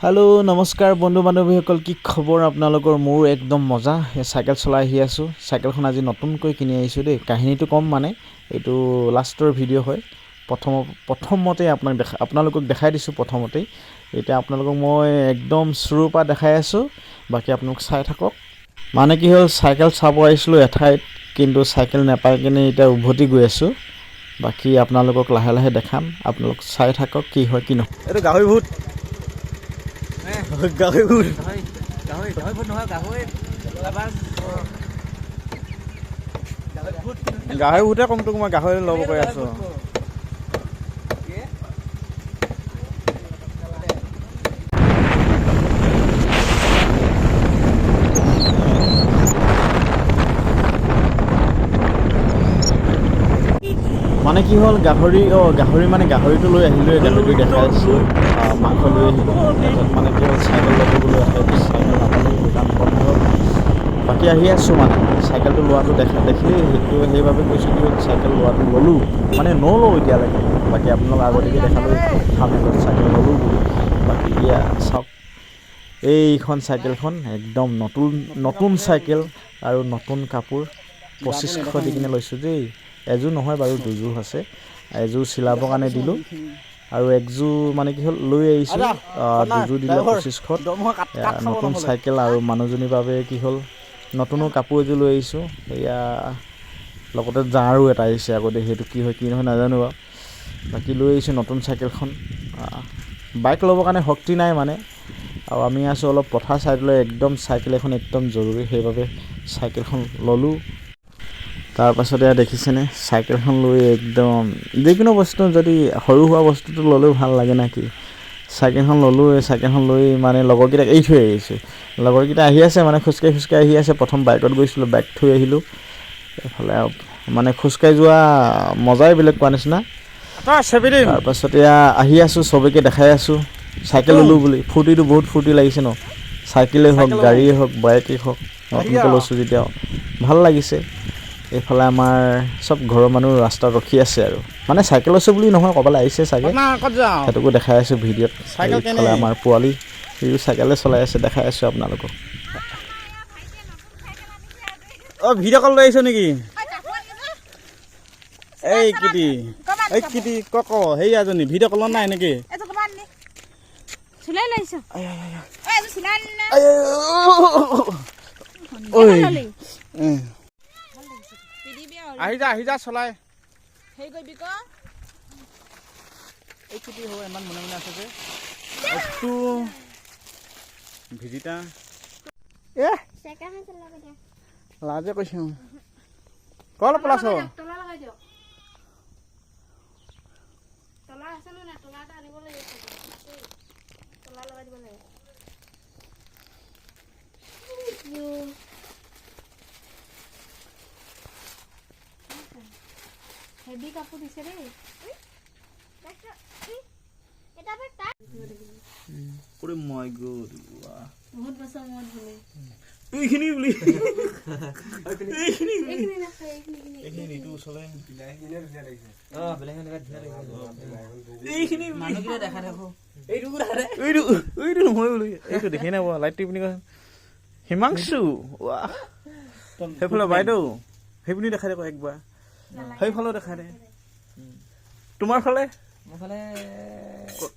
hello नमस्कार बंधु बान्धवीসকল কি খবৰ আপোনালোকৰ মোৰ একদম মজা সাইকেল চলাই আহি আছো সাইকেলখন আজি নতুনকৈ কিনি আহিছো দেই কাহিনীটো কম মানে এটো লাষ্টৰ ভিডিও হয় প্ৰথমতে আপোনালোকক দেখাই দিছো প্ৰথমতে এটা আপোনালোকক মই একদম শুৰুৰ পৰা দেখাই আছো বাকি আপোনালোক চাই থাকক মানে কি হ'ল সাইকেল চাব আহিছিলো এঠাইত কিন্তু সাইকেল নাপাই কিনে এটা উভতি গৈ আছো বাকি আপোনালোকক লাহে লাহে দেখাম আপোনালোক চাই থাকক কি হয় কি নহয় এটো গাহৰি ভূত গাহৰি ভূত নহয় গাহৰি ভূতে কম তোক মই গাহৰি লব কৈ আছো মানে কি হল গাহৰি মানে গাহৰিটো লৈ আহিলো গাহৰিটো দেখাইছো মাংস লৈ আহিলো মানে কি হল সাইকেল লবলৈ আহিলো সাইকেল নাপালো দোকান বন্ধ বাকি আহি আছো মানে সাইকেলটো লোৱাটো দেখিলে সেইটো সেইভাবে কৈছো কি সাইকেল লোৱাটো ললো মানে নলো এতিয়ালৈকে বাকি আপোনালোক আগতেকে দেখালো থামনেলত সাইকেল ললো বাকি ইয়া সব এইখন সাইকেলখন একদম নতুন সাইকেল আৰু নতুন কাপোৰ 2500 দি কিনে লৈছো দেই এজু নহয় বাৰু দুজু আছে এজু চিলাব কাৰণে দিলো আৰু একজু মানে কি হল লৈ আহিছো দুজু দিলো 2500 নতুন সাইকেল আৰু মানুহজনীৰ বাবে কি হল নতুন কাপোৰ এজু লৈ আহিছো এয়া লগতে জাৰো এটা আহিছে আগতে হেতু কি হয় কি নহয় নাজানো বাকি লৈ আহিছো নতুন সাইকেলখন বাইক ল'ব কাৰণে শক্তি নাই মানে আৰু আমি আছো অলপ পথাৰ সাইডলৈ একদম সাইকেল এখন একদম জৰুৰী সেইভাবে সাইকেলখন ললো তাৰ পাছতে দেখিছেনে সাইকেলখন লৈ একদম যিকোনো বস্তু যদি সৰু হোৱা বস্তুটো ললেও ভাল লাগে নাকি সাইকেলখন ললো সাইকেলখন লৈ মানে লগৰকিটা এই থৈ আহিছো লগৰকিটা আহি আছে মানে খুসকাই আহি আছে প্ৰথম বাইকত গৈছিল বাইক থৈ আহিলো এফালে মানে খুসকাই যোৱা মজাই বেলেগ কোৱা নিচিনা তাৰ পাছতে আহি আছো সবকে দেখাই আছো সাইকেল ললো বুলি ফুটিটো বহুত ফুটি লাগিছে ন সাইকেলে হক গাড়ীয়ে হক বাইকে হক নতুনকৈ লৈছো যেতিয়া ভাল লাগিছে এফালে আমাৰ সব ঘৰৰ মানুহ ৰাস্তা ৰখি আছে আৰু মানে সাইকেল আছে বুলি নহয় কবালে আহিছে সাইকেল হেতুকো দেখাই আছো ভিডিওত এফালে আমাৰ পোৱালি এই সাইকেলে চলাই আছে দেখাই আছো আপোনালোকক ভিডিও কল লৈ আহিছো নেকি এই কিটি কক হেই আজনী ভিডিও কল নাই নেকি এটো কমান নি চলাই লাইছো এটো চলাই না ওই আহি যা চলাই হেই কইবি ক এই কিটি হয় ইমান মনে আছে যে একটু ভিজিটা সেকানে চলাবে দে লাজে কইছো কল প্লাস তলা লাগাই দিও তলা আছে না তলাটা আনিব লাগে তলা লাগাই দিব লাগে হেভি কাপোৰ দিছে ৰে এটা বেটা পুৰে মাই গড ওয়া বহুত বছৰ মন হলে এইখিনি বুলি এইখিনি না এইখিনি নিটো চলে বিলাহিনে ধুনীয়া লাগিছে বিলাহিনে ধুনীয়া লাগিছে এইখিনি মানুহকিটা দেখা দেখো এইটো মই বুলি এইটো দেখি না লাইট টিপনি কয় হিমাংশু ওয়া হেফলা বাইদেউ হেপনি দেখা দেখো একবাৰ হেই ফলো দেখা দে তোমাৰ ফালে মোৰ ফালে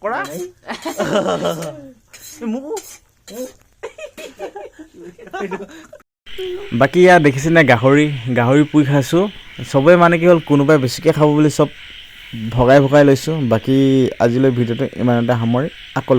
কৰা মুকু বাকি ইয়া দেখিছে না গাহৰি পুই খাইছো সবে মানে কি হল কোনোবাই বেছিকে খাব বুলি সব ভগাই লৈছো বাকি আজিলৈ ভিডিওটো ইমানতে সামৰি আকৌ